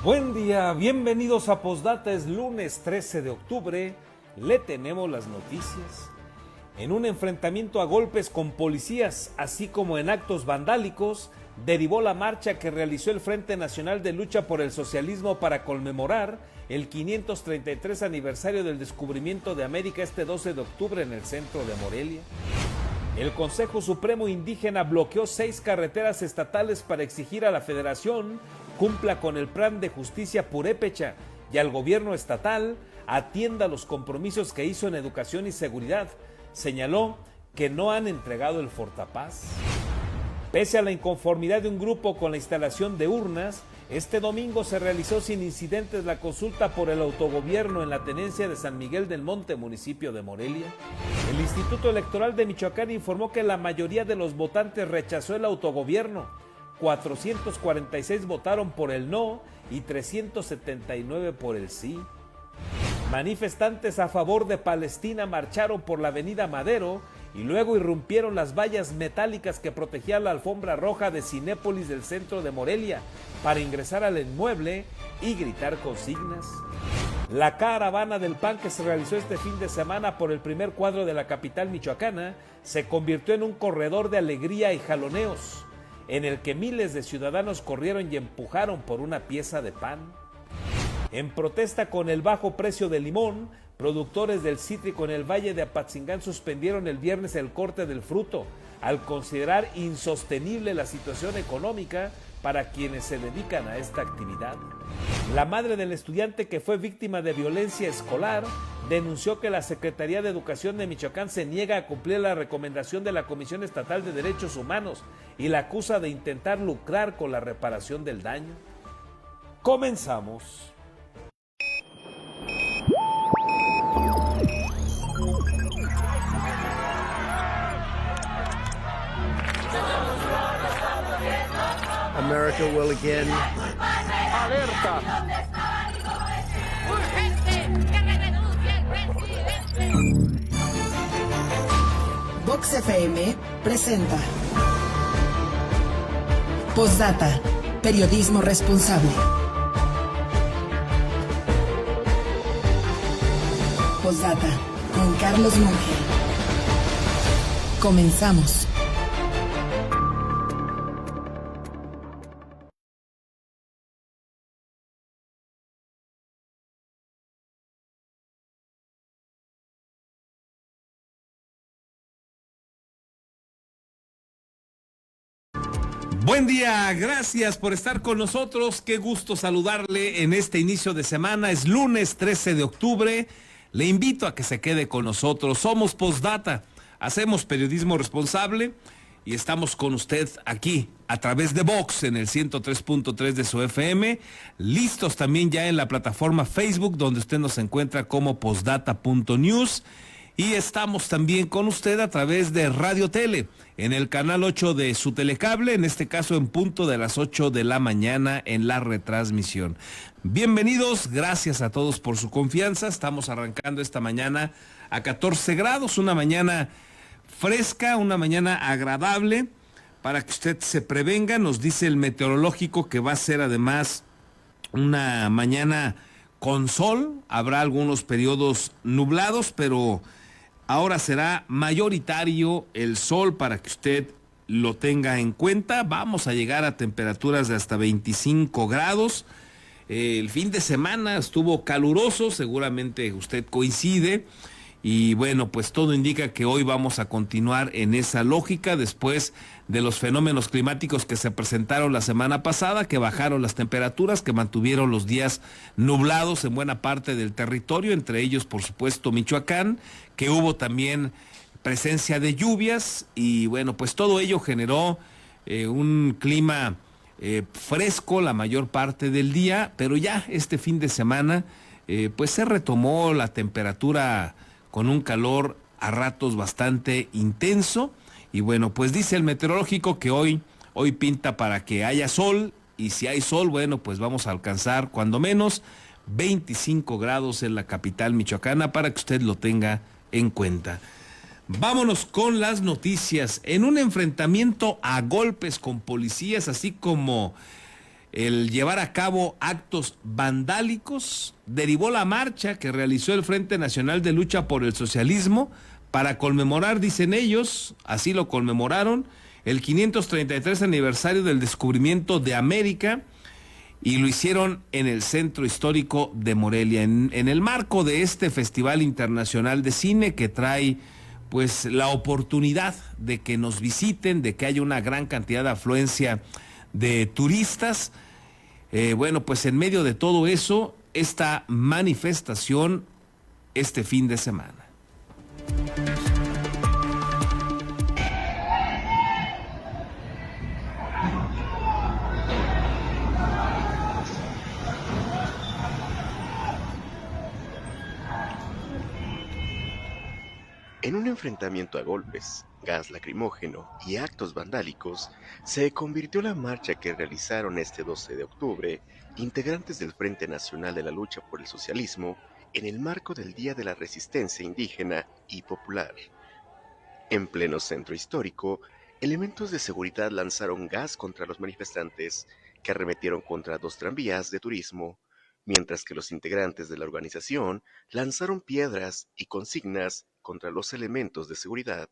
Buen día, bienvenidos a Postdata, es lunes 13 de octubre, le tenemos las noticias. En un enfrentamiento a golpes con policías, así como en actos vandálicos, derivó la marcha que realizó el Frente Nacional de Lucha por el Socialismo para conmemorar el 533 aniversario del descubrimiento de América este 12 de octubre en el centro de Morelia. El Consejo Supremo Indígena bloqueó 6 carreteras estatales para exigir a la Federación cumpla con el Plan de Justicia Purépecha y al gobierno estatal atienda los compromisos que hizo en educación y seguridad. Señaló que no han entregado el Fortapaz. Pese a la inconformidad de un grupo con la instalación de urnas, este domingo se realizó sin incidentes la consulta por el autogobierno en la tenencia de San Miguel del Monte, municipio de Morelia. El Instituto Electoral de Michoacán informó que la mayoría de los votantes rechazó el autogobierno. 446 votaron por el no y 379 por el sí. Manifestantes a favor de Palestina marcharon por la avenida Madero y luego irrumpieron las vallas metálicas que protegían la alfombra roja de Cinépolis del centro de Morelia para ingresar al inmueble y gritar consignas. La caravana del PAN que se realizó este fin de semana por el primer cuadro de la capital michoacana se convirtió en un corredor de alegría y jaloneos, en el que miles de ciudadanos corrieron y empujaron por una pieza de pan. En protesta con el bajo precio del limón, productores del cítrico en el Valle de Apatzingán suspendieron el viernes el corte del fruto, al considerar insostenible la situación económica para quienes se dedican a esta actividad. La madre del estudiante que fue víctima de violencia escolar denunció que la Secretaría de Educación de Michoacán se niega a cumplir la recomendación de la Comisión Estatal de Derechos Humanos y la acusa de intentar lucrar con la reparación del daño. Comenzamos. America will again. Alerta. ¡Urgente! ¡Que me denuncie el presidente! Vox FM presenta Postdata, periodismo responsable. Postdata, con Carlos Monge. Comenzamos. Buen día, gracias por estar con nosotros, qué gusto saludarle en este inicio de semana, es lunes 13 de octubre, le invito a que se quede con nosotros, somos Postdata, hacemos periodismo responsable y estamos con usted aquí a través de Vox en el 103.3 de su FM, listos también ya en la plataforma Facebook donde usted nos encuentra como postdata.news. Y estamos también con usted a través de Radio Tele, en el canal 8 de su telecable, en este caso en punto de las 8 de la mañana en la retransmisión. Bienvenidos, gracias a todos por su confianza. Estamos arrancando esta mañana a 14 grados, una mañana fresca, una mañana agradable, para que usted se prevenga. Nos dice el meteorológico que va a ser además una mañana con sol, habrá algunos periodos nublados, pero ahora será mayoritario el sol para que usted lo tenga en cuenta. Vamos a llegar a temperaturas de hasta 25 grados. El fin de semana estuvo caluroso, seguramente usted coincide. Y bueno, pues todo indica que hoy vamos a continuar en esa lógica después de los fenómenos climáticos que se presentaron la semana pasada, que bajaron las temperaturas, que mantuvieron los días nublados en buena parte del territorio, entre ellos por supuesto Michoacán, que hubo también presencia de lluvias y bueno, pues todo ello generó un clima fresco la mayor parte del día, pero ya este fin de semana pues se retomó la temperatura con un calor a ratos bastante intenso. Y bueno, pues dice el meteorológico que hoy pinta para que haya sol, y si hay sol, bueno, pues vamos a alcanzar cuando menos 25 grados en la capital michoacana para que usted lo tenga en cuenta. Vámonos con las noticias. En un enfrentamiento a golpes con policías, así como el llevar a cabo actos vandálicos, derivó la marcha que realizó el Frente Nacional de Lucha por el Socialismo para conmemorar, dicen ellos, así lo conmemoraron, el 533 aniversario del descubrimiento de América, y lo hicieron en el Centro Histórico de Morelia, en el marco de este Festival Internacional de Cine que trae pues la oportunidad de que nos visiten, de que haya una gran cantidad de afluencia de turistas. Bueno, pues en medio de todo eso, esta manifestación este fin de semana. En un enfrentamiento a golpes, gas lacrimógeno y actos vandálicos, se convirtió la marcha que realizaron este 12 de octubre integrantes del Frente Nacional de la Lucha por el Socialismo en el marco del Día de la Resistencia Indígena y Popular. En pleno centro histórico, elementos de seguridad lanzaron gas contra los manifestantes, que arremetieron contra 2 tranvías de turismo, mientras que los integrantes de la organización lanzaron piedras y consignas contra los elementos de seguridad.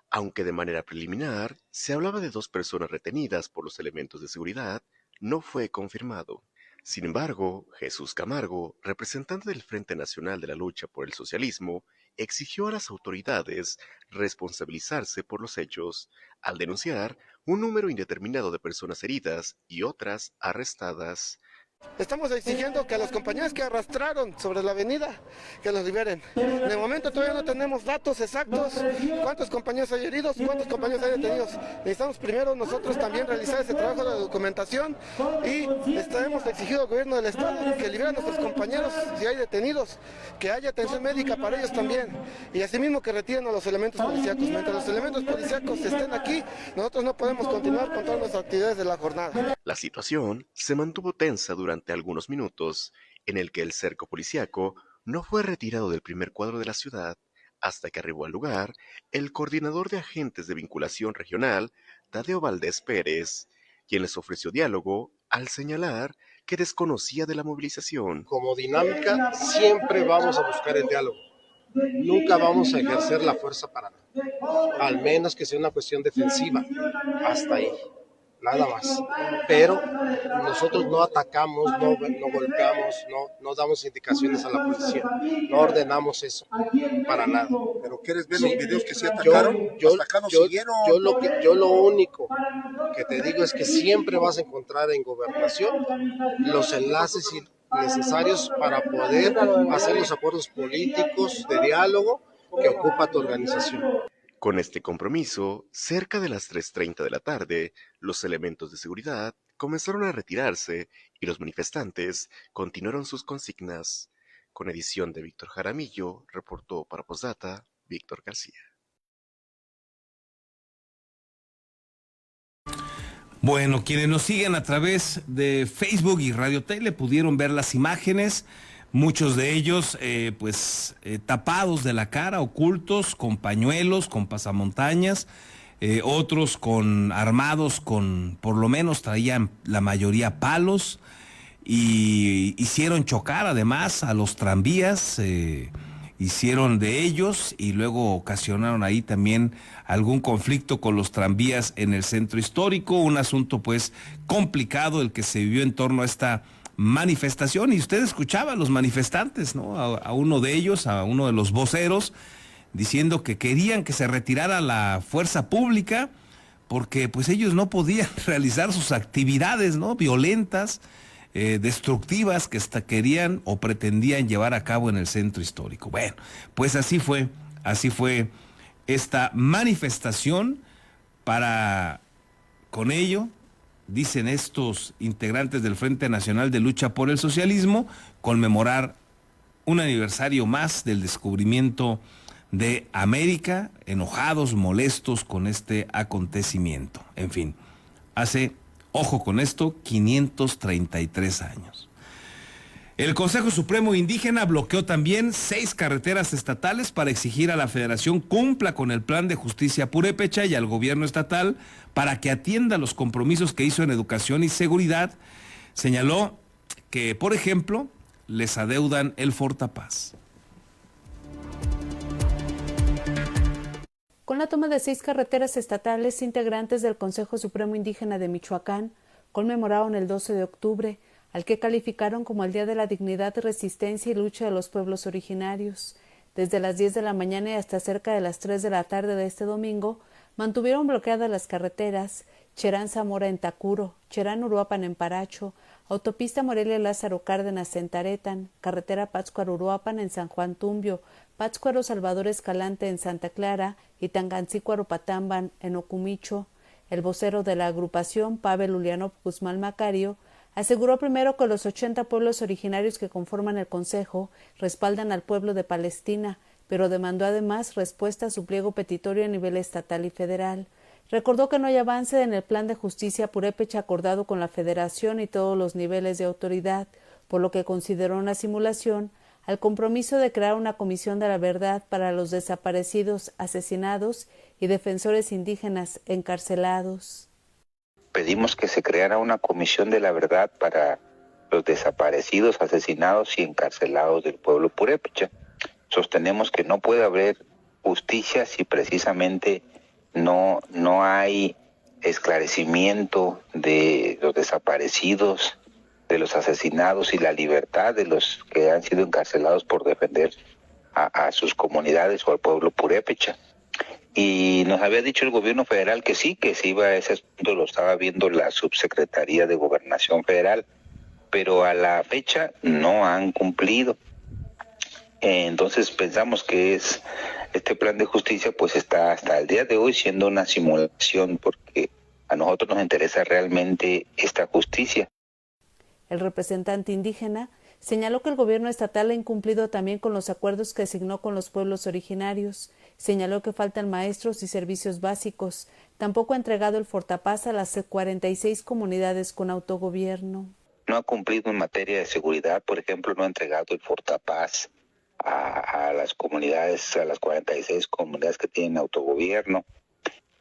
Aunque de manera preliminar se hablaba de 2 personas retenidas por los elementos de seguridad, no fue confirmado. Sin embargo, Jesús Camargo, representante del Frente Nacional de la Lucha por el Socialismo, exigió a las autoridades responsabilizarse por los hechos, al denunciar un número indeterminado de personas heridas y otras arrestadas. Estamos exigiendo que a los compañeros que arrastraron sobre la avenida, que los liberen. De momento todavía no tenemos datos exactos, cuántos compañeros hay heridos, cuántos compañeros hay detenidos. Necesitamos primero nosotros también realizar ese trabajo de documentación y hemos exigido al gobierno del estado que libere a nuestros compañeros si hay detenidos, que haya atención médica para ellos también y asimismo que retiren a los elementos policíacos. Mientras los elementos policíacos estén aquí, nosotros no podemos continuar con todas nuestras actividades de la jornada. La situación se mantuvo tensa durante algunos minutos, en el que el cerco policíaco no fue retirado del primer cuadro de la ciudad, hasta que arribó al lugar el coordinador de agentes de vinculación regional, Tadeo Valdés Pérez, quien les ofreció diálogo al señalar que desconocía de la movilización. Como dinámica, siempre vamos a buscar el diálogo. Nunca vamos a ejercer la fuerza para nada, al menos que sea una cuestión defensiva, hasta ahí. Nada más, pero nosotros no atacamos, no golpeamos, no damos indicaciones a la policía, no ordenamos eso, para nada. ¿Pero quieres ver los videos que se atacaron? Yo lo único que te digo es que siempre vas a encontrar en Gobernación los enlaces necesarios para poder hacer los acuerdos políticos de diálogo que ocupa tu organización. Con este compromiso, cerca de las 3:30 de la tarde, los elementos de seguridad comenzaron a retirarse y los manifestantes continuaron sus consignas. Con edición de Víctor Jaramillo, reportó para Postdata, Víctor García. Bueno, quienes nos siguen a través de Facebook y Radio Tele pudieron ver las imágenes. Muchos de ellos tapados de la cara, ocultos, con pañuelos, con pasamontañas, otros armados con, por lo menos traían la mayoría palos, y hicieron chocar además a los tranvías, hicieron de ellos y luego ocasionaron ahí también algún conflicto con los tranvías en el centro histórico, un asunto pues complicado el que se vivió en torno a esta manifestación. Y usted escuchaba a los manifestantes, ¿no? A uno de ellos, a uno de los voceros, diciendo que querían que se retirara la fuerza pública porque pues ellos no podían realizar sus actividades, ¿no?, violentas, destructivas que hasta querían o pretendían llevar a cabo en el centro histórico. Bueno, pues así fue esta manifestación para, con ello, dicen estos integrantes del Frente Nacional de Lucha por el Socialismo, conmemorar un aniversario más del descubrimiento de América, enojados, molestos con este acontecimiento. En fin, hace, ojo con esto, 533 años. El Consejo Supremo Indígena bloqueó también 6 carreteras estatales para exigir a la Federación cumpla con el Plan de Justicia Purépecha y al gobierno estatal para que atienda los compromisos que hizo en educación y seguridad. Señaló que, por ejemplo, les adeudan el Fortapaz. Con la toma de 6 carreteras estatales, integrantes del Consejo Supremo Indígena de Michoacán conmemoraron el 12 de octubre, al que calificaron como el Día de la Dignidad, Resistencia y Lucha de los Pueblos Originarios. Desde las 10 de la mañana y hasta cerca de las 3 de la tarde de este domingo, mantuvieron bloqueadas las carreteras Cherán-Zamora en Tacuro, Cherán-Uruapan en Paracho, autopista Morelia-Lázaro Cárdenas en Taretan, carretera Pátzcuaro-Uruapan en San Juan Tumbio, Pátzcuaro-Salvador Escalante en Santa Clara y Tangancícuaro-Patamban en Ocumicho. El vocero de la agrupación, Pavel Ulianov Guzmán Macario, aseguró primero que los 80 pueblos originarios que conforman el Consejo respaldan al pueblo de Palestina, pero demandó además respuesta a su pliego petitorio a nivel estatal y federal. Recordó que no hay avance en el plan de justicia purépecha acordado con la Federación y todos los niveles de autoridad, por lo que consideró una simulación al compromiso de crear una comisión de la verdad para los desaparecidos, asesinados y defensores indígenas encarcelados. Pedimos que se creara una comisión de la verdad para los desaparecidos, asesinados y encarcelados del pueblo purépecha. Sostenemos que no puede haber justicia si precisamente no hay esclarecimiento de los desaparecidos, de los asesinados y la libertad de los que han sido encarcelados por defender a sus comunidades o al pueblo purépecha. Y nos había dicho el gobierno federal que sí, que se iba a ese asunto, lo estaba viendo la Subsecretaría de Gobernación Federal, pero a la fecha no han cumplido. Entonces pensamos que este plan de justicia pues está hasta el día de hoy siendo una simulación, porque a nosotros nos interesa realmente esta justicia. El representante indígena señaló que el gobierno estatal ha incumplido también con los acuerdos que asignó con los pueblos originarios. Señaló que faltan maestros y servicios básicos. Tampoco ha entregado el Fortapaz a las 46 comunidades con autogobierno. No ha cumplido en materia de seguridad, por ejemplo, no ha entregado el Fortapaz a las comunidades, a las 46 comunidades que tienen autogobierno.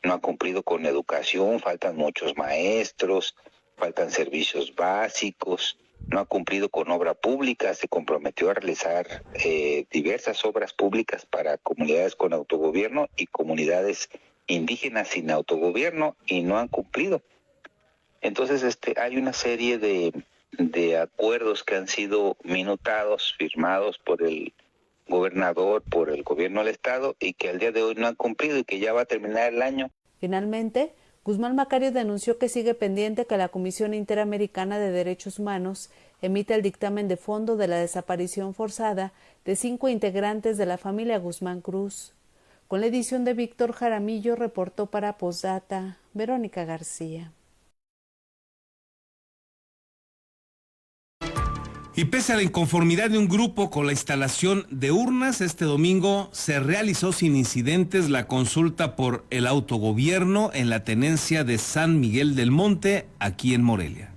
No ha cumplido con educación, faltan muchos maestros, faltan servicios básicos. No ha cumplido con obra pública, se comprometió a realizar diversas obras públicas para comunidades con autogobierno y comunidades indígenas sin autogobierno y no han cumplido. Entonces hay una serie de acuerdos que han sido minutados, firmados por el gobernador, por el gobierno del estado y que al día de hoy no han cumplido y que ya va a terminar el año. Finalmente, Guzmán Macario denunció que sigue pendiente que la Comisión Interamericana de Derechos Humanos emita el dictamen de fondo de la desaparición forzada de 5 integrantes de la familia Guzmán Cruz. Con la edición de Víctor Jaramillo, reportó para Postdata Verónica García. Y pese a la inconformidad de un grupo con la instalación de urnas, este domingo se realizó sin incidentes la consulta por el autogobierno en la tenencia de San Miguel del Monte, aquí en Morelia.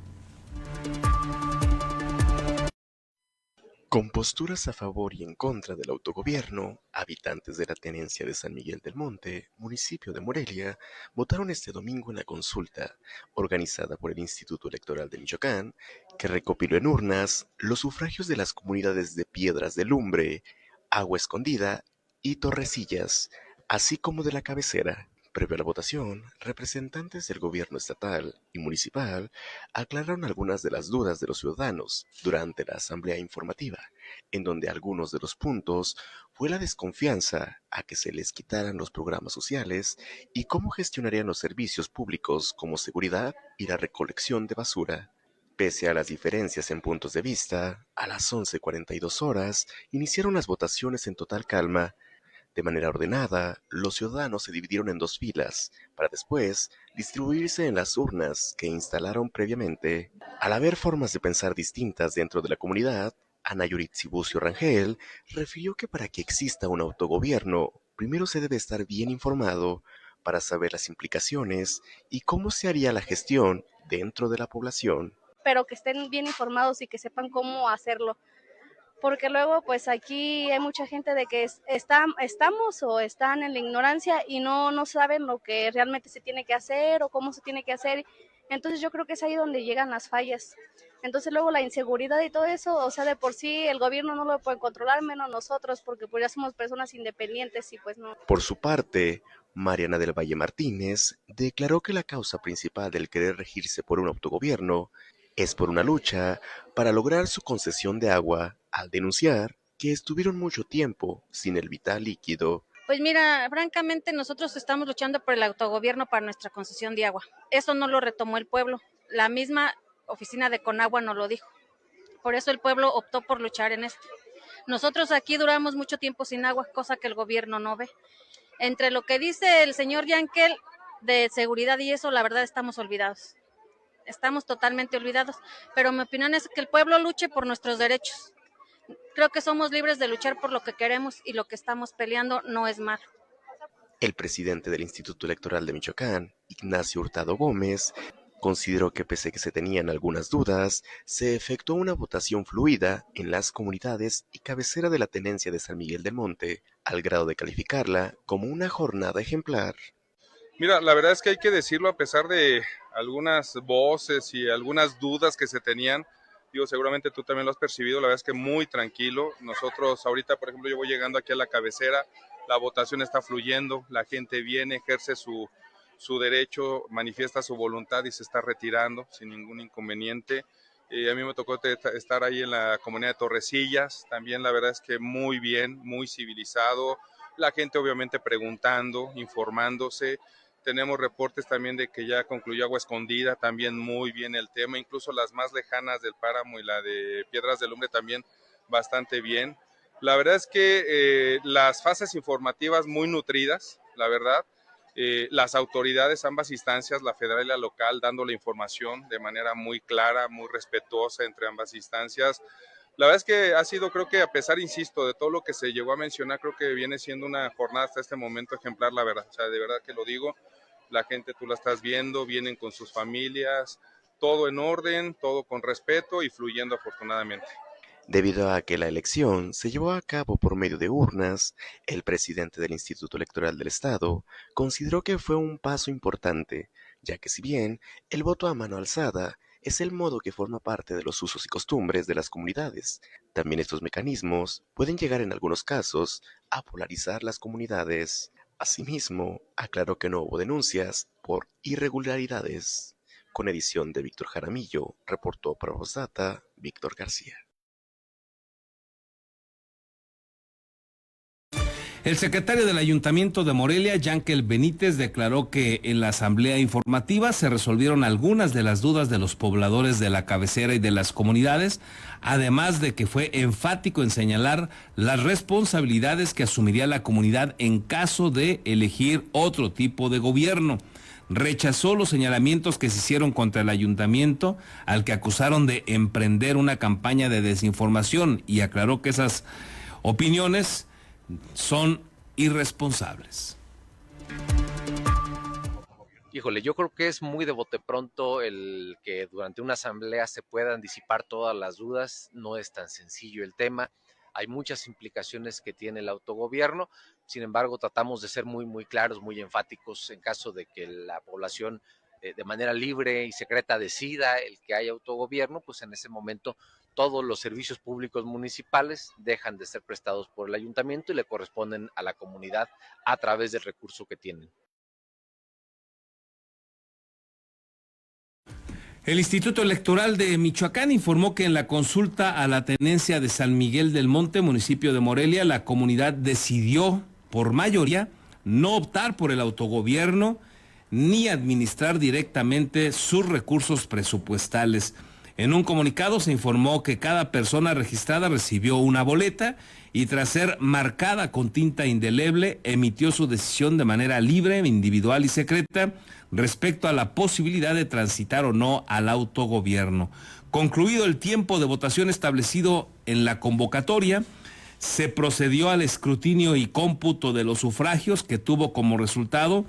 Con posturas a favor y en contra del autogobierno, habitantes de la tenencia de San Miguel del Monte, municipio de Morelia, votaron este domingo en la consulta, organizada por el Instituto Electoral de Michoacán, que recopiló en urnas los sufragios de las comunidades de Piedras de Lumbre, Agua Escondida y Torrecillas, así como de la cabecera, Previo a la votación, representantes del gobierno estatal y municipal aclararon algunas de las dudas de los ciudadanos durante la asamblea informativa, en donde algunos de los puntos fue la desconfianza a que se les quitaran los programas sociales y cómo gestionarían los servicios públicos como seguridad y la recolección de basura. Pese a las diferencias en puntos de vista, a las 11:42 horas iniciaron las votaciones en total calma. De manera ordenada, los ciudadanos se dividieron en dos filas, para después distribuirse en las urnas que instalaron previamente. Al haber formas de pensar distintas dentro de la comunidad, Ana Yuritsi Bucio Rangel refirió que para que exista un autogobierno, primero se debe estar bien informado para saber las implicaciones y cómo se haría la gestión dentro de la población. Pero que estén bien informados y que sepan cómo hacerlo. Porque luego pues aquí hay mucha gente de que estamos o están en la ignorancia y no saben lo que realmente se tiene que hacer o cómo se tiene que hacer. Entonces yo creo que es ahí donde llegan las fallas. Entonces luego la inseguridad y todo eso, o sea, de por sí el gobierno no lo puede controlar, menos nosotros, porque pues ya somos personas independientes y pues no. Por su parte, Mariana del Valle Martínez declaró que la causa principal del querer regirse por un autogobierno es por una lucha para lograr su concesión de agua, al denunciar que estuvieron mucho tiempo sin el vital líquido. Pues mira, francamente nosotros estamos luchando por el autogobierno para nuestra concesión de agua. Eso no lo retomó el pueblo, la misma oficina de Conagua nos lo dijo. Por eso el pueblo optó por luchar en esto. Nosotros aquí duramos mucho tiempo sin agua, cosa que el gobierno no ve. Entre lo que dice el señor Yankel de seguridad y eso, la verdad estamos olvidados. Estamos totalmente olvidados, pero mi opinión es que el pueblo luche por nuestros derechos. Creo que somos libres de luchar por lo que queremos y lo que estamos peleando no es malo. El presidente del Instituto Electoral de Michoacán, Ignacio Hurtado Gómez, consideró que pese a que se tenían algunas dudas, se efectuó una votación fluida en las comunidades y cabecera de la tenencia de San Miguel del Monte, al grado de calificarla como una jornada ejemplar. Mira, la verdad es que hay que decirlo, a pesar de algunas voces y algunas dudas que se tenían, digo, seguramente tú también lo has percibido, la verdad es que muy tranquilo. Nosotros ahorita, por ejemplo, yo voy llegando aquí a la cabecera, la votación está fluyendo, la gente viene, ejerce su derecho, manifiesta su voluntad y se está retirando sin ningún inconveniente. A mí me tocó estar ahí en la comunidad de Torrecillas, también la verdad es que muy bien, muy civilizado, la gente obviamente preguntando, informándose. Tenemos reportes también de que ya concluyó Agua Escondida, también muy bien el tema, incluso las más lejanas del Páramo y la de Piedras del Lumbre también bastante bien. La verdad es que las fases informativas muy nutridas, la verdad, las autoridades, ambas instancias, la federal y la local, dando la información de manera muy clara, muy respetuosa entre ambas instancias. La verdad es que ha sido, creo que a pesar, insisto, de todo lo que se llegó a mencionar, creo que viene siendo una jornada hasta este momento ejemplar, la verdad. O sea, de verdad que lo digo, la gente tú la estás viendo, vienen con sus familias, todo en orden, todo con respeto y fluyendo afortunadamente. Debido a que la elección se llevó a cabo por medio de urnas, el presidente del Instituto Electoral del Estado consideró que fue un paso importante, ya que si bien el voto a mano alzada es el modo que forma parte de los usos y costumbres de las comunidades, también estos mecanismos pueden llegar en algunos casos a polarizar las comunidades. Asimismo, aclaró que no hubo denuncias por irregularidades. Con edición de Víctor Jaramillo, reportó para Postdata Víctor García. El secretario del Ayuntamiento de Morelia, Yankel Benítez, declaró que en la asamblea informativa se resolvieron algunas de las dudas de los pobladores de la cabecera y de las comunidades, además de que fue enfático en señalar las responsabilidades que asumiría la comunidad en caso de elegir otro tipo de gobierno. Rechazó los señalamientos que se hicieron contra el ayuntamiento, al que acusaron de emprender una campaña de desinformación, y aclaró que esas opiniones son irresponsables. Híjole, yo creo que es muy de bote pronto el que durante una asamblea se puedan disipar todas las dudas. No es tan sencillo el tema. Hay muchas implicaciones que tiene el autogobierno. Sin embargo, tratamos de ser muy claros, muy enfáticos en caso de que la población de manera libre y secreta decida el que haya autogobierno, pues en ese momento todos los servicios públicos municipales dejan de ser prestados por el ayuntamiento y le corresponden a la comunidad a través del recurso que tienen. El Instituto Electoral de Michoacán informó que en la consulta a la tenencia de San Miguel del Monte, municipio de Morelia, la comunidad decidió por mayoría no optar por el autogobierno ni administrar directamente sus recursos presupuestales. En un comunicado se informó que cada persona registrada recibió una boleta y tras ser marcada con tinta indeleble, emitió su decisión de manera libre, individual y secreta respecto a la posibilidad de transitar o no al autogobierno. Concluido el tiempo de votación establecido en la convocatoria, se procedió al escrutinio y cómputo de los sufragios, que tuvo como resultado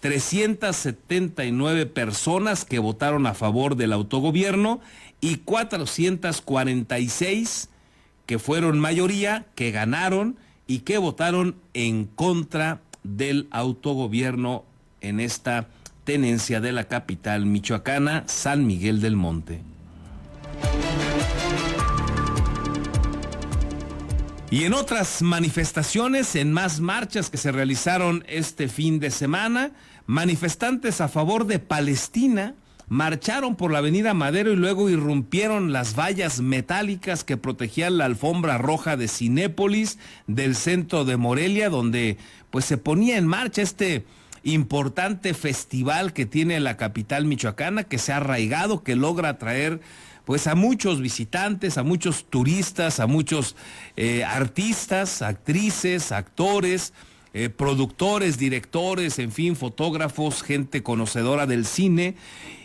379 personas que votaron a favor del autogobierno y 446 que fueron mayoría, que ganaron y que votaron en contra del autogobierno en esta tenencia de la capital michoacana, San Miguel del Monte. Y en otras manifestaciones, en más marchas que se realizaron este fin de semana, manifestantes a favor de Palestina marcharon por la avenida Madero y luego irrumpieron las vallas metálicas que protegían la alfombra roja de Cinépolis del centro de Morelia, donde pues se ponía en marcha este importante festival que tiene la capital michoacana, que se ha arraigado, que logra atraer pues a muchos visitantes, a muchos turistas, a muchos artistas, actrices, actores, productores, directores, en fin, fotógrafos, gente conocedora del cine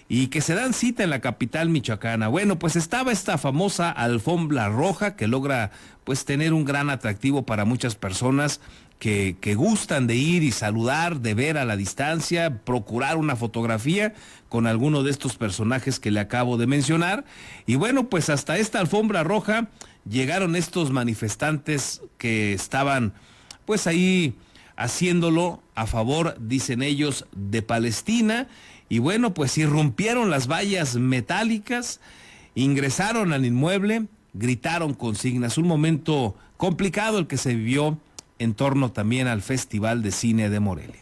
y que se dan cita en la capital michoacana. Bueno, pues estaba esta famosa alfombra roja que logra pues tener un gran atractivo para muchas personas que gustan de ir y saludar, de ver a la distancia, procurar una fotografía con alguno de estos personajes que le acabo de mencionar. Y bueno, pues hasta esta alfombra roja llegaron estos manifestantes que estaban pues ahí haciéndolo a favor, dicen ellos, de Palestina. Y bueno, pues irrumpieron las vallas metálicas, ingresaron al inmueble, gritaron consignas. Un momento complicado el que se vivió en torno también al Festival de Cine de Morelia.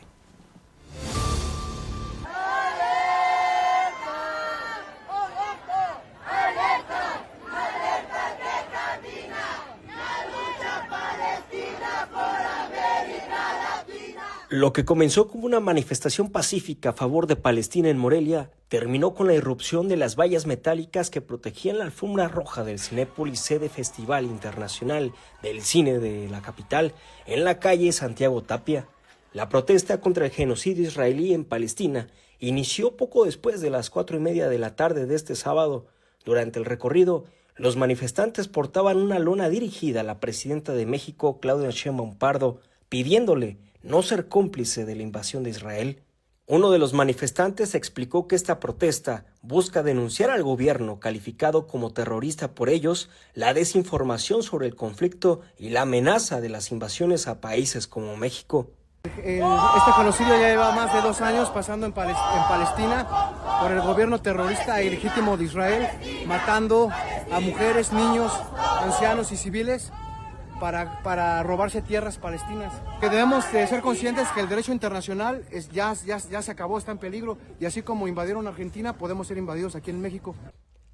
Lo que comenzó como una manifestación pacífica a favor de Palestina en Morelia terminó con la irrupción de las vallas metálicas que protegían la alfombra roja del Cinépolis, sede Festival Internacional del Cine de la capital, en la calle Santiago Tapia. La protesta contra el genocidio israelí en Palestina inició poco después de las 4:30 de la tarde de este sábado. Durante el recorrido, los manifestantes portaban una lona dirigida a la presidenta de México, Claudia Sheinbaum Pardo, pidiéndole no ser cómplice de la invasión de Israel. Uno de los manifestantes explicó que esta protesta busca denunciar al gobierno calificado como terrorista por ellos, la desinformación sobre el conflicto y la amenaza de las invasiones a países como México. Este genocidio ya lleva más de 2 años pasando en Palestina por el gobierno terrorista e ilegítimo de Israel, matando a mujeres, niños, ancianos y civiles para robarse tierras palestinas. Que debemos de ser conscientes que el derecho internacional ya se acabó, está en peligro, y así como invadieron Argentina, podemos ser invadidos aquí en México.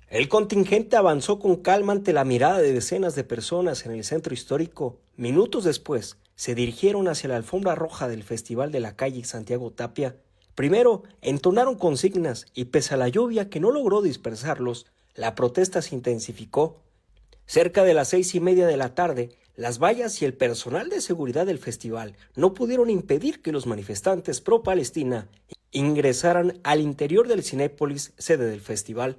El contingente avanzó con calma ante la mirada de decenas de personas en el centro histórico. Minutos después, se dirigieron hacia la alfombra roja del Festival de la calle Santiago Tapia. Primero, entonaron consignas y pese a la lluvia que no logró dispersarlos, la protesta se intensificó. Cerca de las 6:30 de la tarde, las vallas y el personal de seguridad del festival no pudieron impedir que los manifestantes pro-Palestina ingresaran al interior del Cinépolis, sede del festival.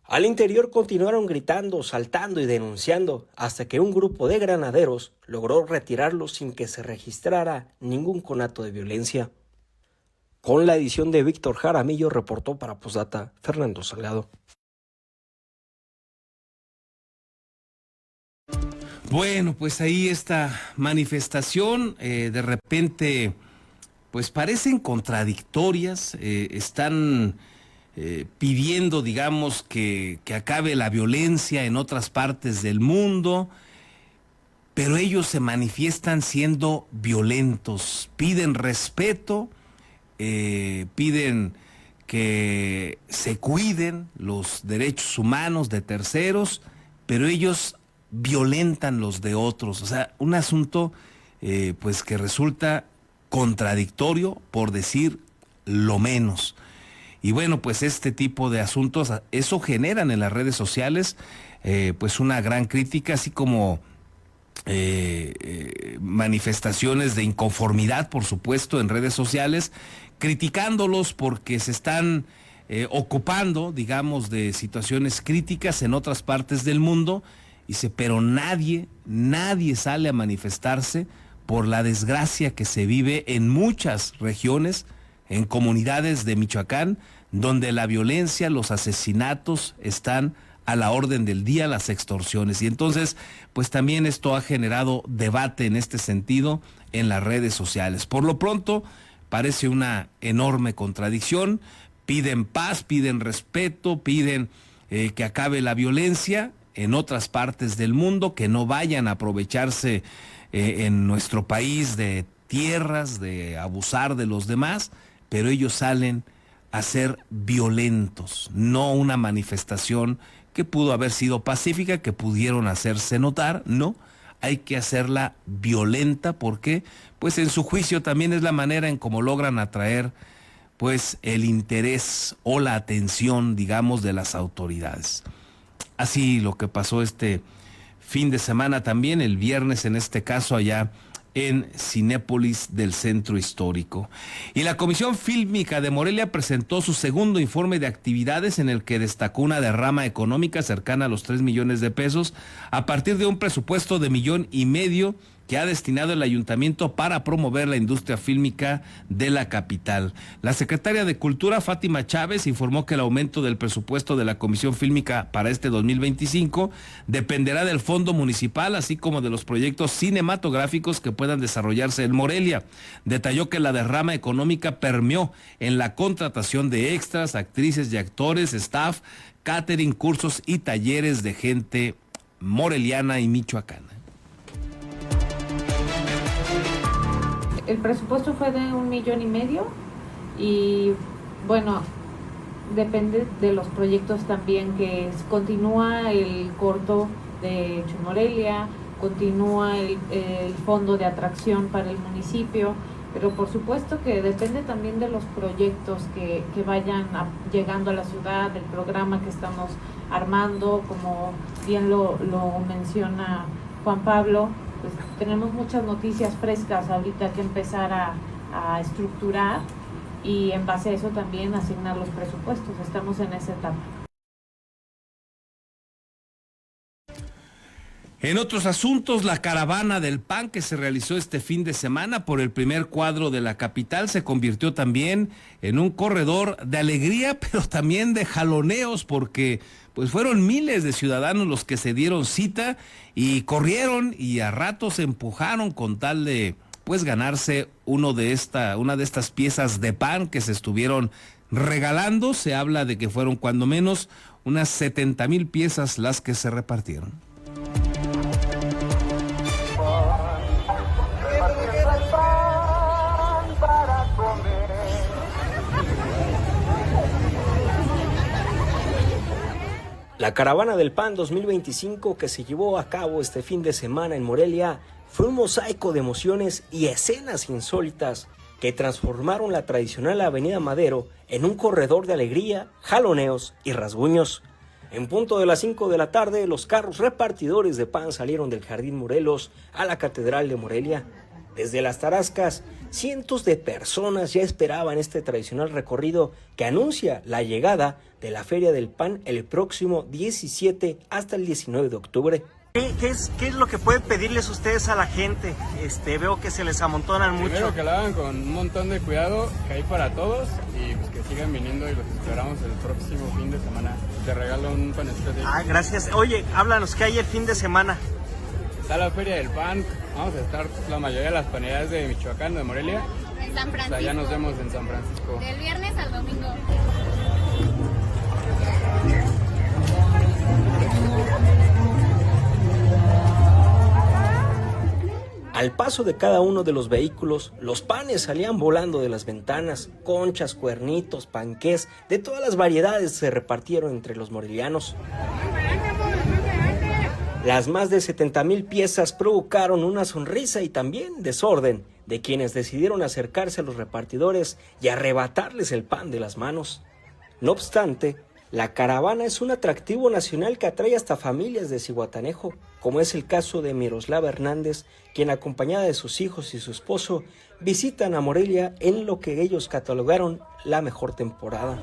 Al interior continuaron gritando, saltando y denunciando, hasta que un grupo de granaderos logró retirarlos sin que se registrara ningún conato de violencia. Con la edición de Víctor Jaramillo, reportó para Postdata Fernando Salgado. Bueno, pues ahí esta manifestación, de repente, pues parecen contradictorias, están pidiendo, digamos, que acabe la violencia en otras partes del mundo, pero ellos se manifiestan siendo violentos, piden respeto, piden que se cuiden los derechos humanos de terceros, pero ellos violentan los de otros. O sea, un asunto pues que resulta contradictorio, por decir lo menos. Y bueno, pues este tipo de asuntos, eso generan en las redes sociales pues una gran crítica, así como manifestaciones de inconformidad, por supuesto, en redes sociales, criticándolos porque se están ocupando, digamos, de situaciones críticas en otras partes del mundo. Dice, pero nadie sale a manifestarse por la desgracia que se vive en muchas regiones, en comunidades de Michoacán, donde la violencia, los asesinatos están a la orden del día, las extorsiones. Y entonces, pues también esto ha generado debate en este sentido en las redes sociales. Por lo pronto, parece una enorme contradicción. Piden paz, piden respeto, piden que acabe la violencia en otras partes del mundo, que no vayan a aprovecharse en nuestro país de tierras, de abusar de los demás, pero ellos salen a ser violentos, no una manifestación que pudo haber sido pacífica, que pudieron hacerse notar, no, hay que hacerla violenta porque, pues en su juicio también es la manera en cómo logran atraer, pues el interés o la atención, digamos, de las autoridades. Así lo que pasó este fin de semana también, el viernes en este caso allá en Cinépolis del Centro Histórico. Y la Comisión Fílmica de Morelia presentó su segundo informe de actividades en el que destacó una derrama económica cercana a los 3 millones de pesos a partir de un presupuesto de $1.5 million que ha destinado el ayuntamiento para promover la industria fílmica de la capital. La secretaria de Cultura, Fátima Chávez, informó que el aumento del presupuesto de la Comisión Fílmica para este 2025 dependerá del fondo municipal, así como de los proyectos cinematográficos que puedan desarrollarse en Morelia. Detalló que la derrama económica permeó en la contratación de extras, actrices y actores, staff, catering, cursos y talleres de gente moreliana y michoacana. El presupuesto fue de $1.5 million y bueno, depende de los proyectos también, que continúa el corto de Morelia, continúa el fondo de atracción para el municipio, pero por supuesto que depende también de los proyectos que vayan llegando a la ciudad, del programa que estamos armando, como bien lo menciona Juan Pablo. Pues tenemos muchas noticias frescas ahorita que empezar a estructurar y en base a eso también asignar los presupuestos. Estamos en esa etapa. En otros asuntos, la caravana del PAN que se realizó este fin de semana por el primer cuadro de la capital se convirtió también en un corredor de alegría, pero también de jaloneos, porque pues fueron miles de ciudadanos los que se dieron cita y corrieron y a ratos empujaron con tal de pues ganarse una de estas piezas de pan que se estuvieron regalando. Se habla de que fueron cuando menos unas 70,000 piezas las que se repartieron. La Caravana del Pan 2025 que se llevó a cabo este fin de semana en Morelia fue un mosaico de emociones y escenas insólitas que transformaron la tradicional Avenida Madero en un corredor de alegría, jaloneos y rasguños. En punto de las 5 de la tarde, los carros repartidores de pan salieron del Jardín Morelos a la Catedral de Morelia. Desde las Tarascas, cientos de personas ya esperaban este tradicional recorrido que anuncia la llegada de la Feria del Pan el próximo 17 hasta el 19 de octubre. ¿Qué es lo que pueden pedirles ustedes a la gente? Veo que se les amontonan mucho. Primero que lo hagan con un montón de cuidado, que hay para todos, y pues que sigan viniendo y los esperamos el próximo fin de semana. Te regalo un panecito de... Gracias. Oye, háblanos, ¿qué hay el fin de semana? Está la Feria del Pan, vamos a estar la mayoría de las panaderías de Michoacán, de Morelia. En San Francisco. O sea, ya nos vemos en San Francisco. Del viernes al domingo. Al paso de cada uno de los vehículos, los panes salían volando de las ventanas, conchas, cuernitos, panqués, de todas las variedades se repartieron entre los morelianos. Las más de 70,000 piezas provocaron una sonrisa y también desorden de quienes decidieron acercarse a los repartidores y arrebatarles el pan de las manos. No obstante, la caravana es un atractivo nacional que atrae hasta familias de Zihuatanejo, como es el caso de Miroslava Hernández, quien acompañada de sus hijos y su esposo visitan a Morelia en lo que ellos catalogaron la mejor temporada.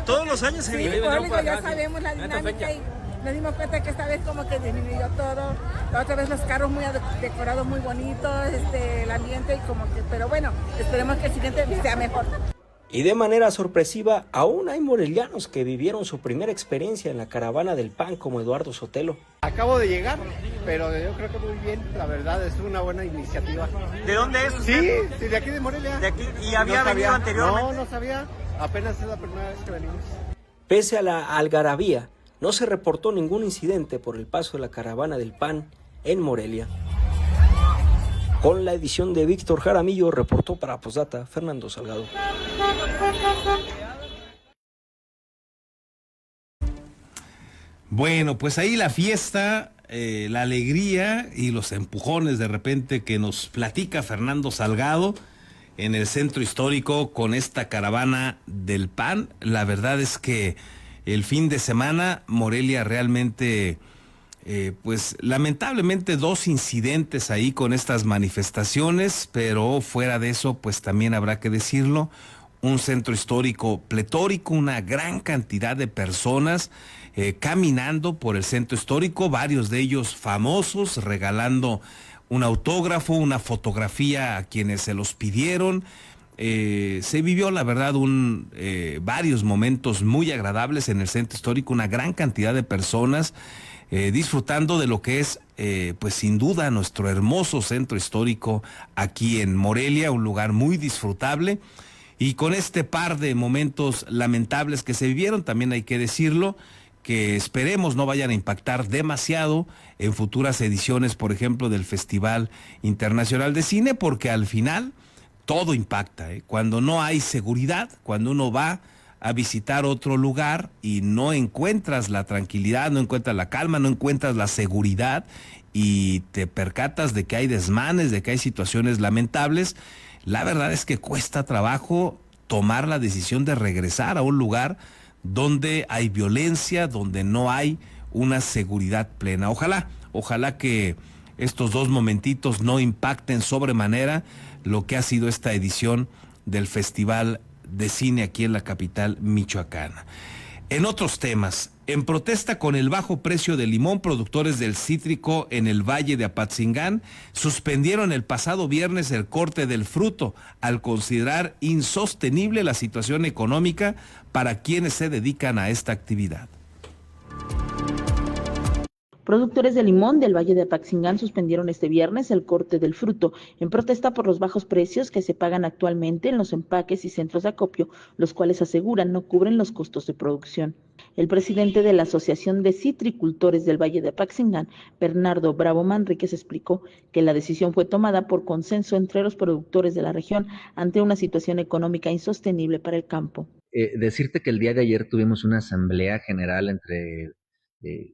Todos los años se vive. Ya sabemos la dinámica y nos dimos cuenta que esta vez como que disminuyó todo. La otra vez los carros muy decorados, muy bonitos, el ambiente y como que, pero bueno, esperemos que el siguiente sea mejor. Y de manera sorpresiva, aún hay morelianos que vivieron su primera experiencia en la caravana del pan, como Eduardo Sotelo. Acabo de llegar, pero yo creo que muy bien, la verdad es una buena iniciativa. ¿De dónde es usted? Sí, de aquí de Morelia. ¿De aquí? ¿Y había venido anteriormente? No sabía, apenas es la primera vez que venimos. Pese a la algarabía, no se reportó ningún incidente por el paso de la caravana del pan en Morelia. Con la edición de Víctor Jaramillo, reportó para Posdata Fernando Salgado. Bueno, pues ahí la fiesta, la alegría y los empujones de repente que nos platica Fernando Salgado en el centro histórico con esta caravana del pan. La verdad es que el fin de semana Morelia realmente... pues lamentablemente 2 incidentes ahí con estas manifestaciones, pero fuera de eso pues también habrá que decirlo, un centro histórico pletórico, una gran cantidad de personas caminando por el centro histórico, varios de ellos famosos, regalando un autógrafo, una fotografía a quienes se los pidieron. Se vivió la verdad varios momentos muy agradables en el centro histórico, una gran cantidad de personas disfrutando de lo que es, pues sin duda, nuestro hermoso centro histórico aquí en Morelia, un lugar muy disfrutable. Y con este par de momentos lamentables que se vivieron, también hay que decirlo, que esperemos no vayan a impactar demasiado en futuras ediciones, por ejemplo, del Festival Internacional de Cine, porque al final todo impacta, ¿eh? Cuando no hay seguridad, cuando uno va a visitar otro lugar y no encuentras la tranquilidad, no encuentras la calma, no encuentras la seguridad y te percatas de que hay desmanes, de que hay situaciones lamentables, la verdad es que cuesta trabajo tomar la decisión de regresar a un lugar donde hay violencia, donde no hay una seguridad plena. Ojalá que estos 2 momentitos no impacten sobremanera lo que ha sido esta edición del Festival de Cine aquí en la capital michoacana. En otros temas, en protesta con el bajo precio del limón, productores del cítrico en el Valle de Apatzingán suspendieron el pasado viernes el corte del fruto al considerar insostenible la situación económica para quienes se dedican a esta actividad. Productores de limón del Valle de Apatzingán suspendieron este viernes el corte del fruto en protesta por los bajos precios que se pagan actualmente en los empaques y centros de acopio, los cuales aseguran no cubren los costos de producción. El presidente de la Asociación de Citricultores del Valle de Apatzingán, Bernardo Bravo Manríquez, explicó que la decisión fue tomada por consenso entre los productores de la región ante una situación económica insostenible para el campo. Decirte que el día de ayer tuvimos una asamblea general entre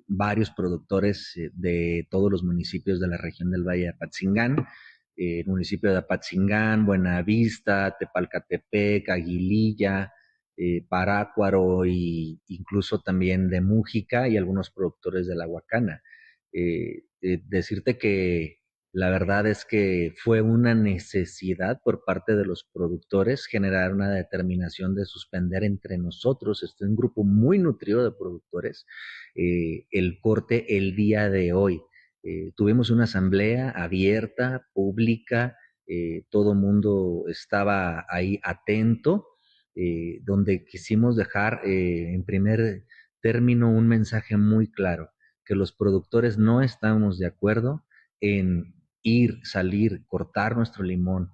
varios productores de todos los municipios de la región del Valle de Apatzingán, el municipio de Apatzingán, Buenavista, Tepalcatepec, Aguililla, Parácuaro e incluso también de Mújica y algunos productores de la Huacana. Decirte que La verdad es que fue una necesidad por parte de los productores generar una determinación de suspender entre nosotros, este es un grupo muy nutrido de productores, el corte el día de hoy. Tuvimos una asamblea abierta, pública, todo mundo estaba ahí atento, donde quisimos dejar en primer término un mensaje muy claro, que los productores no estamos de acuerdo en ir, salir, cortar nuestro limón,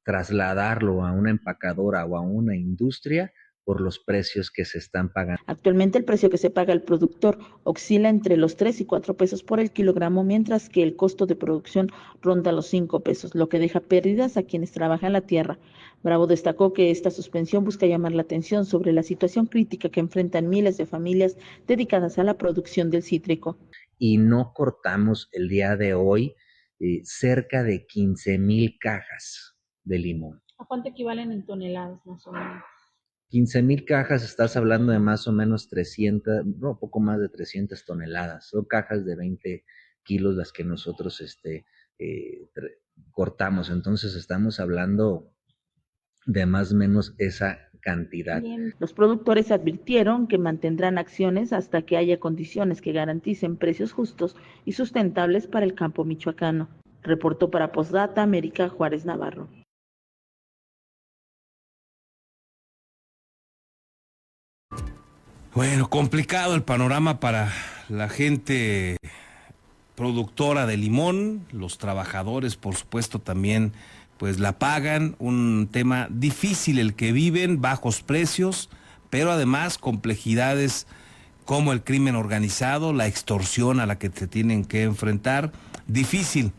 trasladarlo a una empacadora o a una industria por los precios que se están pagando. Actualmente el precio que se paga al productor oscila entre los 3 y 4 pesos por el kilogramo, mientras que el costo de producción ronda los 5 pesos, lo que deja pérdidas a quienes trabajan la tierra. Bravo destacó que esta suspensión busca llamar la atención sobre la situación crítica que enfrentan miles de familias dedicadas a la producción del cítrico. Y no cortamos el día de hoy cerca de 15,000 cajas de limón. ¿A cuánto equivalen en toneladas más o menos? 15,000 cajas, estás hablando de más o menos 300, no, poco más de 300 toneladas. Son cajas de 20 kilos las que nosotros cortamos. Entonces estamos hablando de más o menos esa cantidad. Los productores advirtieron que mantendrán acciones hasta que haya condiciones que garanticen precios justos y sustentables para el campo michoacano. Reportó para Postdata América Juárez Navarro. Bueno, complicado el panorama para la gente productora de limón, los trabajadores, por supuesto, también pues la pagan, un tema difícil el que viven, bajos precios, pero además complejidades como el crimen organizado, la extorsión a la que se tienen que enfrentar, difícil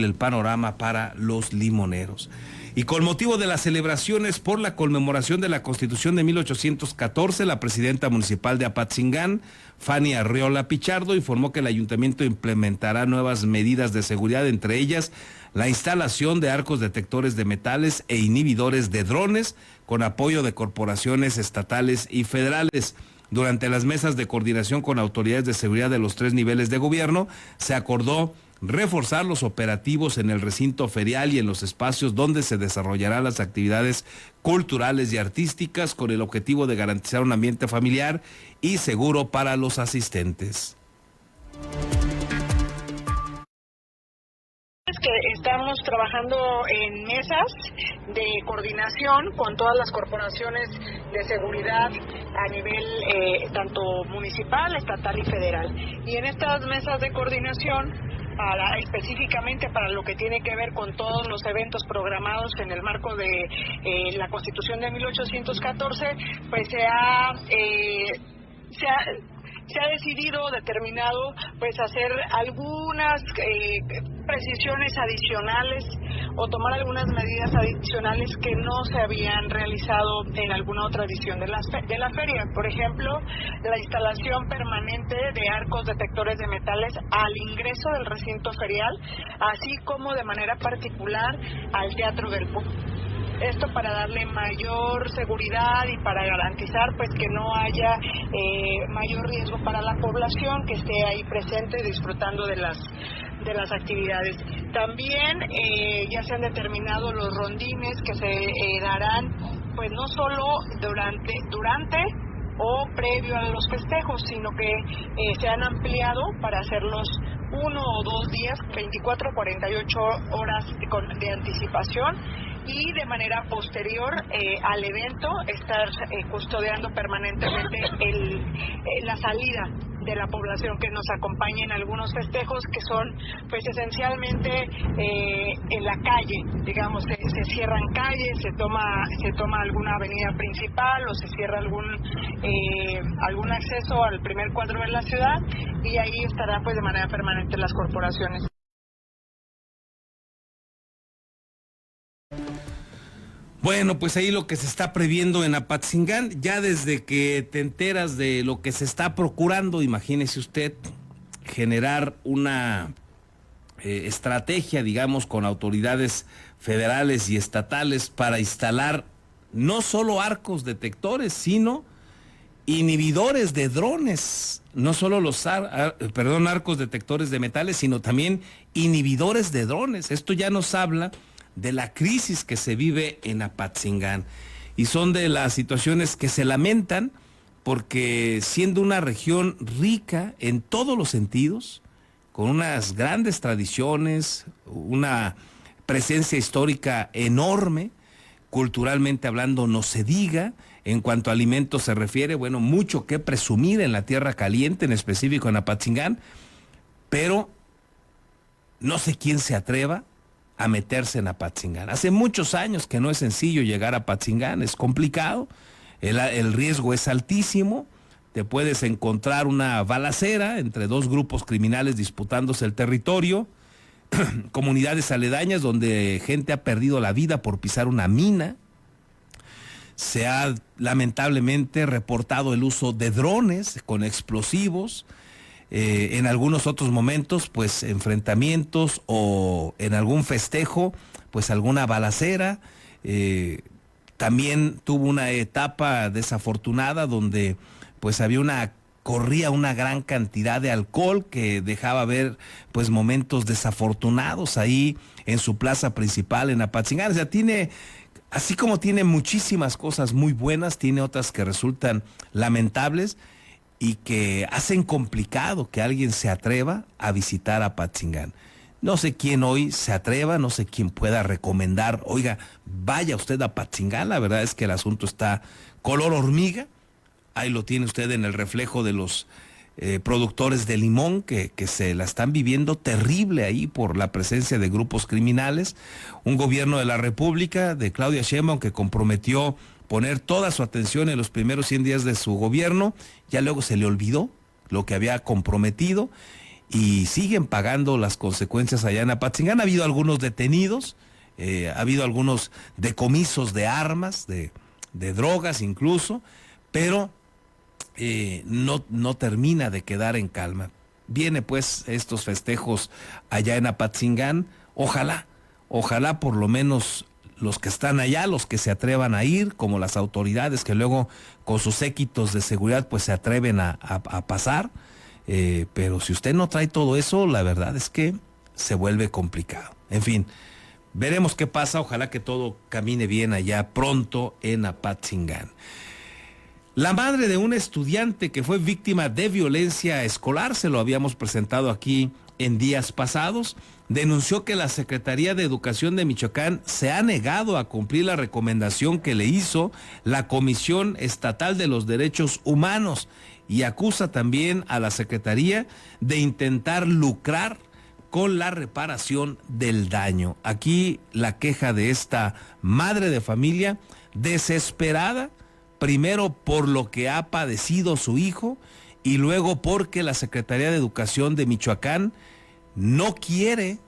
el panorama para los limoneros. Y con motivo de las celebraciones por la conmemoración de la Constitución de 1814, la presidenta municipal de Apatzingán, Fanny Arriola Pichardo, informó que el ayuntamiento implementará nuevas medidas de seguridad, entre ellas la instalación de arcos detectores de metales e inhibidores de drones con apoyo de corporaciones estatales y federales. Durante las mesas de coordinación con autoridades de seguridad de los 3 niveles de gobierno, se acordó reforzar los operativos en el recinto ferial y en los espacios donde se desarrollarán las actividades culturales y artísticas con el objetivo de garantizar un ambiente familiar y seguro para los asistentes. Que estamos trabajando en mesas de coordinación con todas las corporaciones de seguridad a nivel tanto municipal, estatal y federal. Y en estas mesas de coordinación, específicamente para lo que tiene que ver con todos los eventos programados en el marco de la Constitución de 1814, pues se ha determinado pues hacer algunas precisiones adicionales o tomar algunas medidas adicionales que no se habían realizado en alguna otra edición de la feria. Por ejemplo, la instalación permanente de arcos detectores de metales al ingreso del recinto ferial, así como de manera particular al Teatro del Pú. Esto para darle mayor seguridad y para garantizar pues que no haya mayor riesgo para la población que esté ahí presente disfrutando de las actividades. También ya se han determinado los rondines que se darán pues no solo durante o previo a los festejos, sino que se han ampliado para hacerlos 1 o 2 días, 24 o 48 horas de anticipación, y de manera posterior al evento estar custodiando permanentemente la salida de la población que nos acompaña en algunos festejos que son pues esencialmente en la calle, digamos, se cierran calles, se toma alguna avenida principal o se cierra algún acceso al primer cuadro de la ciudad, y ahí estará pues de manera permanente las corporaciones. Bueno, pues ahí lo que se está previendo en Apatzingán, ya desde que te enteras de lo que se está procurando, imagínese usted, generar una estrategia, digamos, con autoridades federales y estatales para instalar no solo arcos detectores, sino inhibidores de drones, no solo los arcos detectores de metales, sino también inhibidores de drones. Esto ya nos habla de la crisis que se vive en Apatzingán, y son de las situaciones que se lamentan, porque siendo una región rica en todos los sentidos, con unas grandes tradiciones, una presencia histórica enorme, culturalmente hablando no se diga, en cuanto a alimentos se refiere, bueno, mucho que presumir en la Tierra Caliente, en específico en Apatzingán, pero no sé quién se atreva a meterse en Apatzingán. Hace muchos años que no es sencillo llegar a Apatzingán, es complicado, el riesgo es altísimo, te puedes encontrar una balacera entre dos grupos criminales disputándose el territorio, comunidades aledañas donde gente ha perdido la vida por pisar una mina. Se ha lamentablemente reportado el uso de drones con explosivos, en algunos otros momentos pues enfrentamientos, o en algún festejo pues alguna balacera. También tuvo una etapa desafortunada donde pues corría una gran cantidad de alcohol que dejaba ver pues momentos desafortunados ahí en su plaza principal en Apatzingán. O sea, así como tiene muchísimas cosas muy buenas, tiene otras que resultan lamentables y que hacen complicado que alguien se atreva a visitar Apatzingán. No sé quién hoy se atreva, no sé quién pueda recomendar, oiga, vaya usted a Apatzingán. La verdad es que el asunto está color hormiga. Ahí lo tiene usted en el reflejo de los productores de limón que se la están viviendo terrible ahí por la presencia de grupos criminales. Un gobierno de la República de Claudia Sheinbaum que comprometió poner toda su atención en los primeros 100 días de su gobierno, ya luego se le olvidó lo que había comprometido y siguen pagando las consecuencias allá en Apatzingán. Ha habido algunos detenidos, ha habido algunos decomisos de armas, de drogas incluso, pero no termina de quedar en calma. Viene pues estos festejos allá en Apatzingán. Ojalá por lo menos los que están allá, los que se atrevan a ir, como las autoridades que luego con sus séquitos de seguridad pues se atreven a pasar, pero si usted no trae todo eso, la verdad es que se vuelve complicado. En fin, veremos qué pasa, ojalá que todo camine bien allá pronto en Apatzingán. La madre de un estudiante que fue víctima de violencia escolar, se lo habíamos presentado aquí en días pasados, denunció que la Secretaría de Educación de Michoacán se ha negado a cumplir la recomendación que le hizo la Comisión Estatal de los Derechos Humanos y acusa también a la Secretaría de intentar lucrar con la reparación del daño. Aquí la queja de esta madre de familia, desesperada, primero por lo que ha padecido su hijo y luego porque la Secretaría de Educación de Michoacán no quiere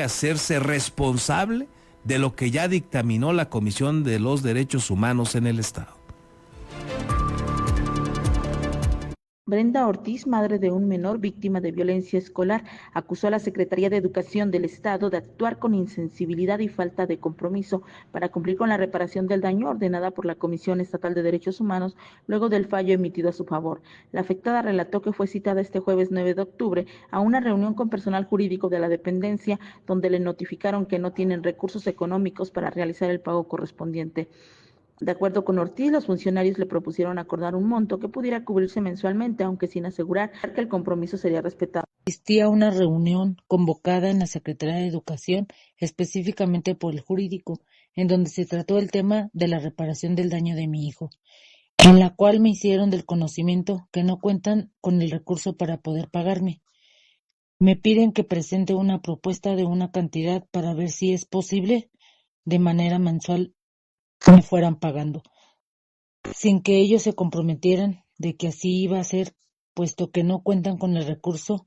hacerse responsable de lo que ya dictaminó la Comisión de los Derechos Humanos en el Estado. Brenda Ortiz, madre de un menor víctima de violencia escolar, acusó a la Secretaría de Educación del Estado de actuar con insensibilidad y falta de compromiso para cumplir con la reparación del daño ordenada por la Comisión Estatal de Derechos Humanos luego del fallo emitido a su favor. La afectada relató que fue citada este jueves 9 de octubre a una reunión con personal jurídico de la dependencia donde le notificaron que no tienen recursos económicos para realizar el pago correspondiente. De acuerdo con Ortiz, los funcionarios le propusieron acordar un monto que pudiera cubrirse mensualmente, aunque sin asegurar que el compromiso sería respetado. Existía una reunión convocada en la Secretaría de Educación, específicamente por el jurídico, en donde se trató el tema de la reparación del daño de mi hijo, en la cual me hicieron del conocimiento que no cuentan con el recurso para poder pagarme. Me piden que presente una propuesta de una cantidad para ver si es posible de manera mensual me fueran pagando, sin que ellos se comprometieran de que así iba a ser, puesto que no cuentan con el recurso,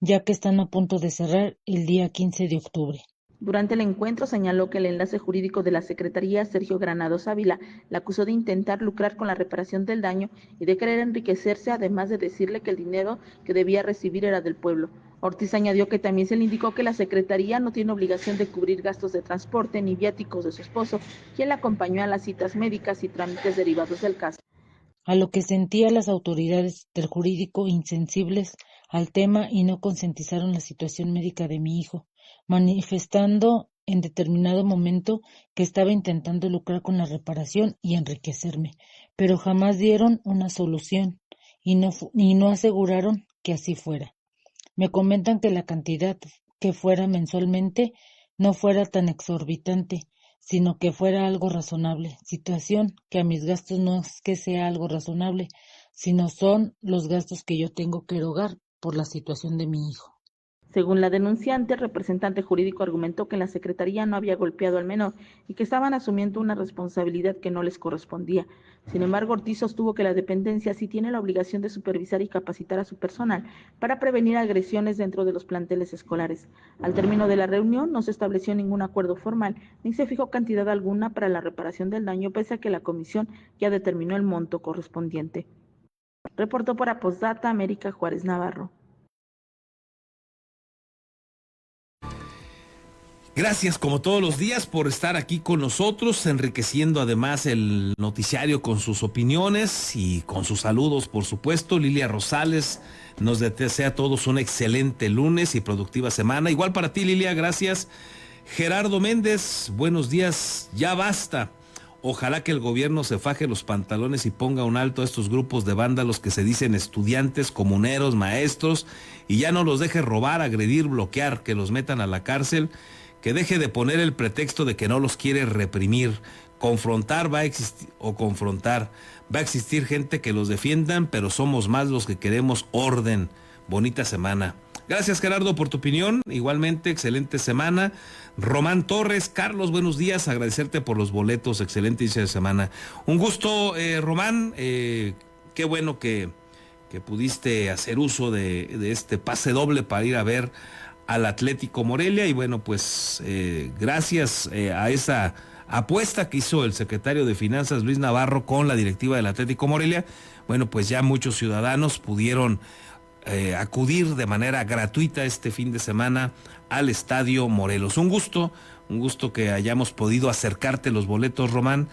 ya que están a punto de cerrar el día 15 de octubre. Durante el encuentro señaló que el enlace jurídico de la Secretaría, Sergio Granados Ávila, la acusó de intentar lucrar con la reparación del daño y de querer enriquecerse, además de decirle que el dinero que debía recibir era del pueblo. Ortiz añadió que también se le indicó que la Secretaría no tiene obligación de cubrir gastos de transporte ni viáticos de su esposo, quien la acompañó a las citas médicas y trámites derivados del caso. a lo que sentía las autoridades del jurídico insensibles al tema y no concientizaron la situación médica de mi hijo, manifestando en determinado momento que estaba intentando lucrar con la reparación y enriquecerme, pero jamás dieron una solución y no aseguraron que así fuera. Me comentan que la cantidad que fuera mensualmente no fuera tan exorbitante, sino que fuera algo razonable, situación que a mis gastos no es que sea algo razonable, sino son los gastos que yo tengo que erogar por la situación de mi hijo. Según la denunciante, el representante jurídico argumentó que la Secretaría no había golpeado al menor y que estaban asumiendo una responsabilidad que no les correspondía. Sin embargo, Ortiz sostuvo que la dependencia sí tiene la obligación de supervisar y capacitar a su personal para prevenir agresiones dentro de los planteles escolares. Al término de la reunión no se estableció ningún acuerdo formal ni se fijó cantidad alguna para la reparación del daño, pese a que la comisión ya determinó el monto correspondiente. Reportó para Postdata América Juárez Navarro. Gracias, como todos los días, por estar aquí con nosotros, enriqueciendo además el noticiario con sus opiniones y con sus saludos, por supuesto. Lilia Rosales nos desea a todos un excelente lunes y productiva semana. Igual para ti, Lilia, gracias. Gerardo Méndez, buenos días, ya basta. Ojalá que el gobierno se faje los pantalones y ponga un alto a estos grupos de vándalos que se dicen estudiantes, comuneros, maestros, y ya no los deje robar, agredir, bloquear, que los metan a la cárcel. Que deje de poner el pretexto de que no los quiere reprimir. Confrontar va a existir gente que los defiendan, pero somos más los que queremos orden. Bonita semana. Gracias, Gerardo, por tu opinión. Igualmente, excelente semana. Román Torres, Carlos, buenos días. Agradecerte por los boletos. Excelente inicio de semana. Un gusto, Román. Qué bueno que pudiste hacer uso de este pase doble para ir a ver al Atlético Morelia, y bueno, pues gracias a esa apuesta que hizo el secretario de Finanzas Luis Navarro con la directiva del Atlético Morelia, bueno, pues ya muchos ciudadanos pudieron acudir de manera gratuita este fin de semana al Estadio Morelos. Un gusto que hayamos podido acercarte los boletos, Román.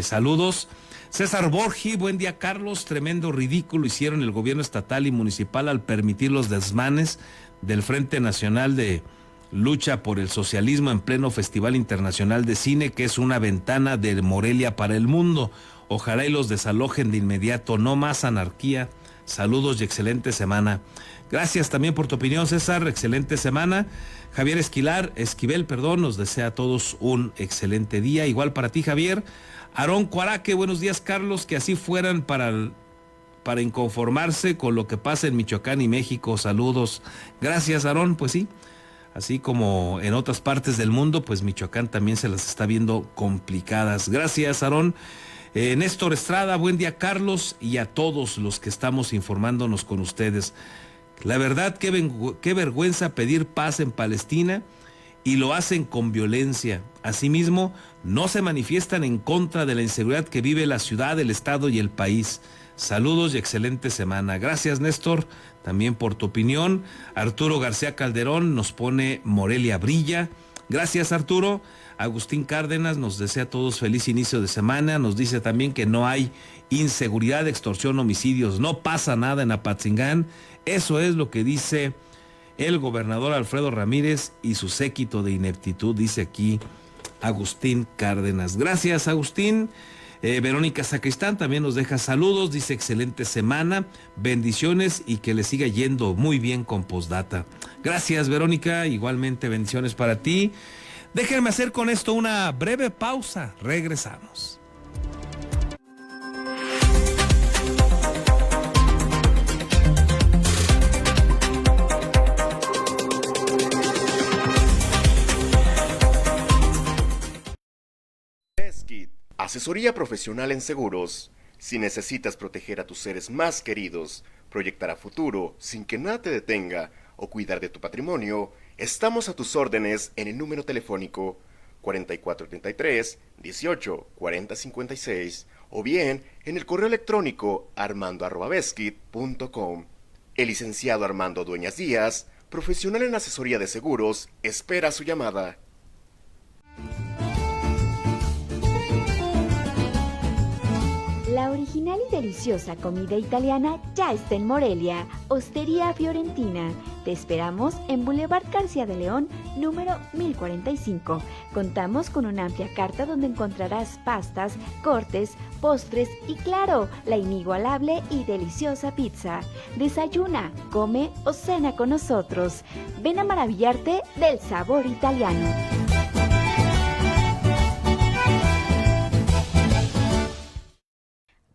Saludos. César Borgi, buen día, Carlos. Tremendo ridículo hicieron el gobierno estatal y municipal al permitir los desmanes del Frente Nacional de Lucha por el Socialismo en pleno Festival Internacional de Cine, que es una ventana de Morelia para el mundo. Ojalá y los desalojen de inmediato, no más anarquía. Saludos y excelente semana. Gracias también por tu opinión, César, excelente semana. Javier Esquivel, nos desea a todos un excelente día. Igual para ti, Javier. Aarón Cuaraque, buenos días, Carlos, que así fueran para inconformarse con lo que pasa en Michoacán y México. Saludos. Gracias, Aarón. Pues sí, así como en otras partes del mundo, pues Michoacán también se las está viendo complicadas. Gracias, Aarón. Néstor Estrada, buen día, Carlos, y a todos los que estamos informándonos con ustedes. La verdad, qué vergüenza pedir paz en Palestina y lo hacen con violencia. Asimismo, no se manifiestan en contra de la inseguridad que vive la ciudad, el estado y el país. Saludos y excelente semana. Gracias, Néstor, también por tu opinión. Arturo García Calderón nos pone Morelia brilla. Gracias, Arturo. Agustín Cárdenas nos desea a todos feliz inicio de semana. Nos dice también que no hay inseguridad, extorsión, homicidios. No pasa nada en Apatzingán. Eso es lo que dice el gobernador Alfredo Ramírez y su séquito de ineptitud, dice aquí Agustín Cárdenas. Gracias, Agustín. Verónica Sacristán también nos deja saludos, dice excelente semana, bendiciones y que le siga yendo muy bien con Postdata. Gracias, Verónica, igualmente bendiciones para ti. Déjenme hacer con esto una breve pausa, regresamos. Asesoría profesional en seguros. Si necesitas proteger a tus seres más queridos, proyectar a futuro sin que nada te detenga o cuidar de tu patrimonio, estamos a tus órdenes en el número telefónico 4433-184056 o bien en el correo electrónico armando@beskit.com. El licenciado Armando Dueñas Díaz, profesional en asesoría de seguros, espera su llamada. La original y deliciosa comida italiana ya está en Morelia, Ostería Fiorentina. Te esperamos en Boulevard García de León, número 1045. Contamos con una amplia carta donde encontrarás pastas, cortes, postres y claro, la inigualable y deliciosa pizza. Desayuna, come o cena con nosotros. Ven a maravillarte del sabor italiano.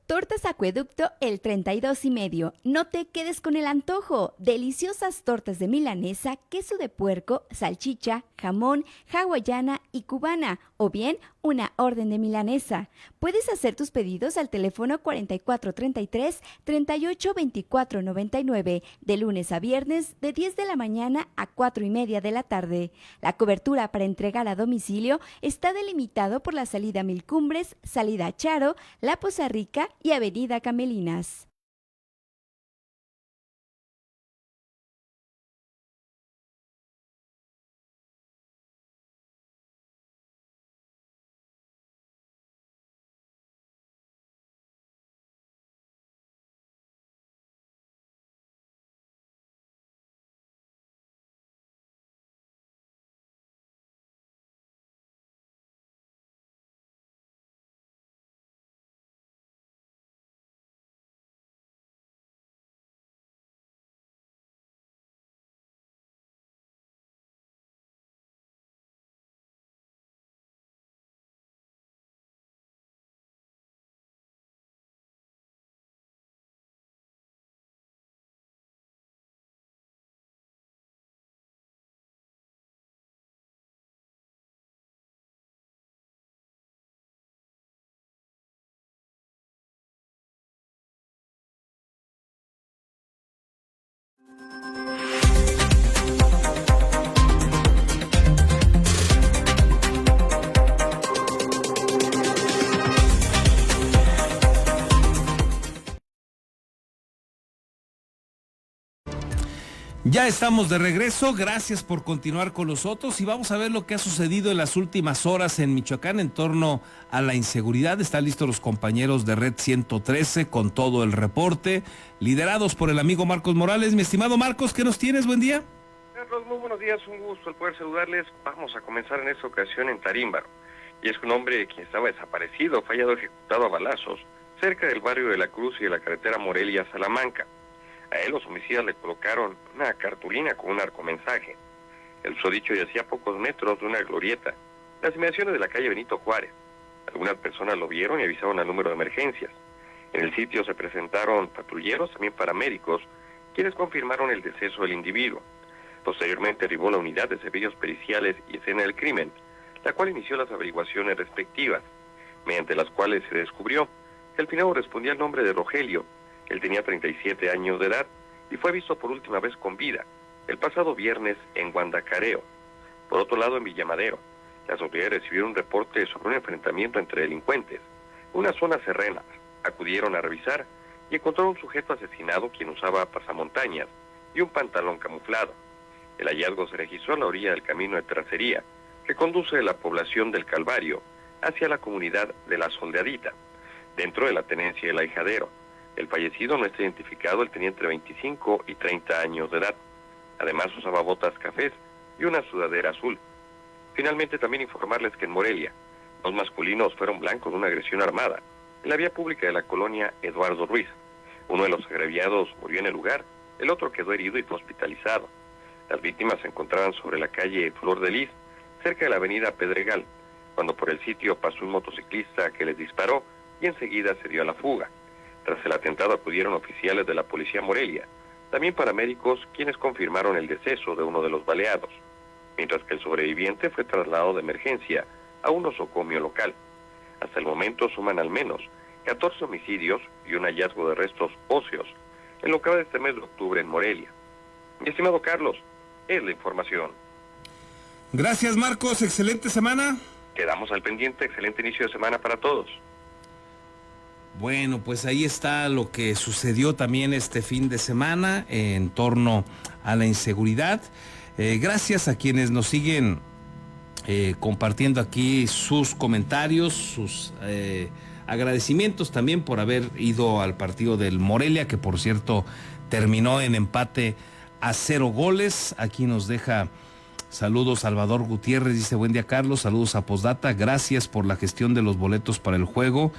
Tortas Acueducto el 32 y medio. No te quedes con el antojo. Deliciosas tortas de milanesa, queso de puerco, salchicha, jamón, hawaiana y cubana, o bien una orden de milanesa. Puedes hacer tus pedidos al teléfono 4433-382499, de lunes a viernes de 10 de la mañana a 4:30 de la tarde. La cobertura para entregar a domicilio está delimitado por la salida Mil Cumbres, salida Charo, La Poza Rica y Avenida Camelinas. Ya estamos de regreso, gracias por continuar con nosotros y vamos a ver lo que ha sucedido en las últimas horas en Michoacán en torno a la inseguridad. Están listos los compañeros de Red 113 con todo el reporte, liderados por el amigo Marcos Morales. Mi estimado Marcos, ¿qué nos tienes? Buen día. Carlos, muy buenos días, un gusto el poder saludarles. Vamos a comenzar en esta ocasión en Tarímbaro. Y es que un hombre quien estaba desaparecido fue hallado ejecutado a balazos cerca del barrio de La Cruz y de la carretera Morelia-Salamanca. A él los homicidas le colocaron una cartulina con un narcomensaje. El susodicho yacía a pocos metros de una glorieta, en las inmediaciones de la calle Benito Juárez. Algunas personas lo vieron y avisaron al número de emergencias. En el sitio se presentaron patrulleros, también paramédicos, quienes confirmaron el deceso del individuo. Posteriormente arribó la unidad de servicios periciales y escena del crimen, la cual inició las averiguaciones respectivas, mediante las cuales se descubrió que el finado respondía al nombre de Rogelio. Él tenía 37 años de edad y fue visto por última vez con vida el pasado viernes en Guandacareo. Por otro lado, en Villamadero, las autoridades recibieron un reporte sobre un enfrentamiento entre delincuentes. Una zona serrana acudieron a revisar y encontraron un sujeto asesinado quien usaba pasamontañas y un pantalón camuflado. El hallazgo se registró a la orilla del camino de terracería que conduce de la población del Calvario hacia la comunidad de La Soldadita, dentro de la tenencia del Ahijadero. El fallecido no está identificado, él tenía entre 25 y 30 años de edad. Además usaba botas cafés y una sudadera azul. Finalmente también informarles que en Morelia, 2 masculinos fueron blancos de una agresión armada en la vía pública de la colonia Eduardo Ruiz. Uno de los agraviados murió en el lugar, el otro quedó herido y fue hospitalizado. Las víctimas se encontraban sobre la calle Flor de Lis, cerca de la avenida Pedregal, cuando por el sitio pasó un motociclista que les disparó y enseguida se dio a la fuga. Tras el atentado acudieron oficiales de la Policía Morelia, también paramédicos, quienes confirmaron el deceso de uno de los baleados, mientras que el sobreviviente fue trasladado de emergencia a un nosocomio local. Hasta el momento suman al menos 14 homicidios y un hallazgo de restos óseos en lo que va de este mes de octubre en Morelia. Mi estimado Carlos, es la información. Gracias, Marcos, excelente semana. Quedamos al pendiente, excelente inicio de semana para todos. Bueno, pues ahí está lo que sucedió también este fin de semana en torno a la inseguridad. Gracias a quienes nos siguen compartiendo aquí sus comentarios, sus agradecimientos también por haber ido al partido del Morelia, que por cierto terminó en empate a 0 goles. Aquí nos deja saludos Salvador Gutiérrez, dice: buen día Carlos, saludos a Postdata, gracias por la gestión de los boletos para el juego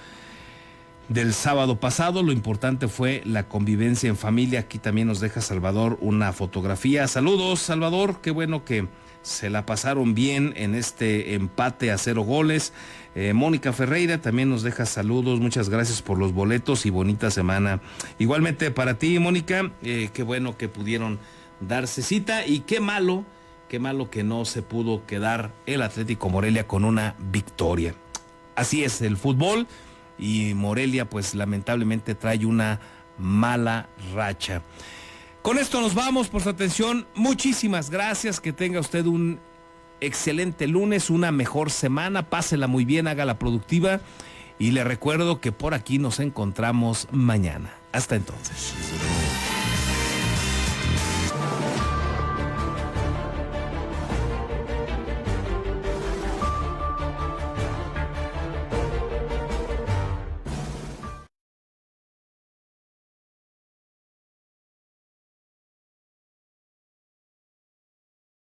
del sábado pasado, lo importante fue la convivencia en familia. Aquí también nos deja Salvador una fotografía. Saludos Salvador, qué bueno que se la pasaron bien en este empate a 0 goles. Mónica Ferreira también nos deja saludos, muchas gracias por los boletos y bonita semana. Igualmente para ti, Mónica, qué bueno que pudieron darse cita y qué malo que no se pudo quedar el Atlético Morelia con una victoria. Así es el fútbol y Morelia pues lamentablemente trae una mala racha. Con esto nos vamos, por su atención, muchísimas gracias, que tenga usted un excelente lunes, una mejor semana, pásela muy bien, hágala productiva y le recuerdo que por aquí nos encontramos mañana. Hasta entonces.